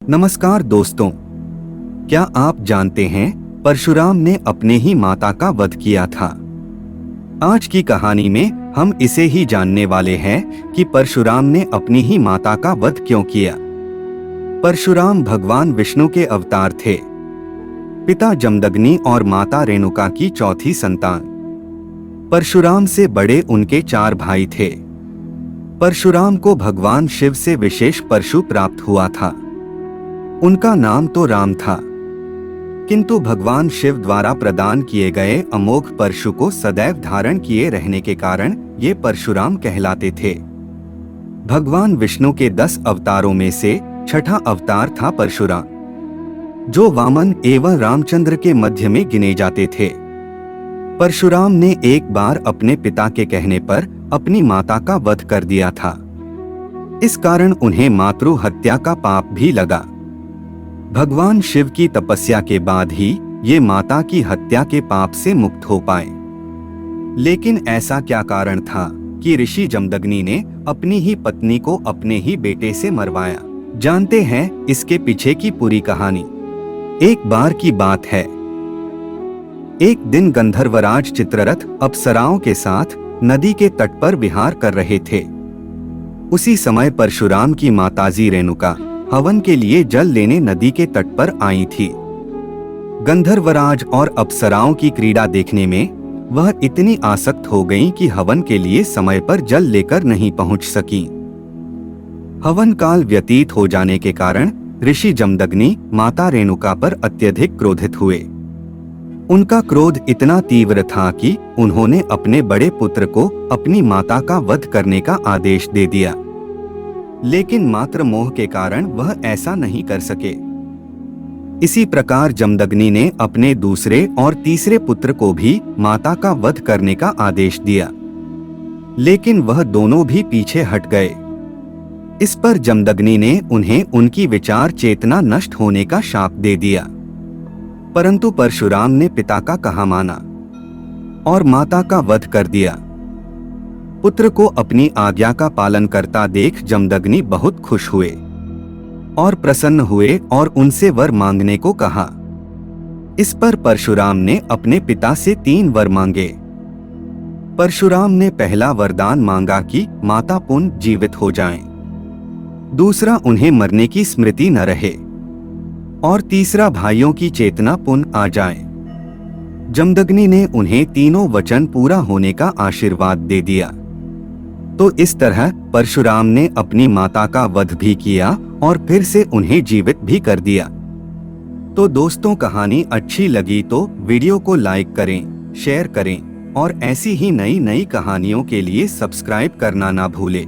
नमस्कार दोस्तों, क्या आप जानते हैं परशुराम ने अपने ही माता का वध किया था। आज की कहानी में हम इसे ही जानने वाले हैं कि परशुराम ने अपनी ही माता का वध क्यों किया। परशुराम भगवान विष्णु के अवतार थे, पिता जमदग्नि और माता रेणुका की चौथी संतान। परशुराम से बड़े उनके 4 भाई थे। परशुराम को भगवान शिव से विशेष परशु प्राप्त हुआ था। उनका नाम तो राम था, किंतु भगवान शिव द्वारा प्रदान किए गए अमोघ परशु को सदैव धारण किए रहने के कारण ये परशुराम कहलाते थे। भगवान विष्णु के 10 अवतारों में से छठा अवतार था परशुराम, जो वामन एवं रामचंद्र के मध्य में गिने जाते थे। परशुराम ने एक बार अपने पिता के कहने पर अपनी माता का वध कर दिया था। इस कारण उन्हें मातृ हत्या का पाप भी लगा। भगवान शिव की तपस्या के बाद ही ये माता की हत्या के पाप से मुक्त हो पाए। लेकिन ऐसा क्या कारण था कि ऋषि जमदग्नि ने अपनी ही पत्नी को अपने ही बेटे से मरवाया? जानते हैं इसके पीछे की पूरी कहानी। एक बार की बात है, एक दिन गंधर्वराज चित्ररथ अप्सराओं के साथ नदी के तट पर विहार कर रहे थे। उसी समय परशुराम की माताजी रेणुका हवन के लिए जल लेने नदी के तट पर आई थी। गंधर्वराज और अप्सराओं की क्रीड़ा देखने में वह इतनी आसक्त हो गईं कि हवन के लिए समय पर जल लेकर नहीं पहुंच सकी। हवन काल व्यतीत हो जाने के कारण ऋषि जमदग्नि माता रेणुका पर अत्यधिक क्रोधित हुए। उनका क्रोध इतना तीव्र था कि उन्होंने अपने बड़े पुत्र को अपनी माता का वध करने का आदेश दे दिया। लेकिन मात्र मोह के कारण वह ऐसा नहीं कर सके। इसी प्रकार जमदग्नि ने अपने दूसरे और तीसरे पुत्र को भी माता का वध करने का आदेश दिया, लेकिन वह दोनों भी पीछे हट गए। इस पर जमदग्नि ने उन्हें उनकी विचार चेतना नष्ट होने का शाप दे दिया। परंतु परशुराम ने पिता का कहा माना और माता का वध कर दिया। पुत्र को अपनी आज्ञा का पालन करता देख जमदग्नि बहुत खुश हुए और प्रसन्न हुए और उनसे वर मांगने को कहा। इस पर परशुराम ने अपने पिता से 3 वर मांगे। परशुराम ने पहला वरदान मांगा कि माता पुनः जीवित हो जाएं, दूसरा उन्हें मरने की स्मृति न रहे और तीसरा भाइयों की चेतना पुनः आ जाए। जमदग्नि ने उन्हें तीनों वचन पूरा होने का आशीर्वाद दे दिया। तो इस तरह परशुराम ने अपनी माता का वध भी किया और फिर से उन्हें जीवित भी कर दिया। तो दोस्तों, कहानी अच्छी लगी तो वीडियो को लाइक करें, शेयर करें और ऐसी ही नई नई कहानियों के लिए सब्सक्राइब करना ना भूलें।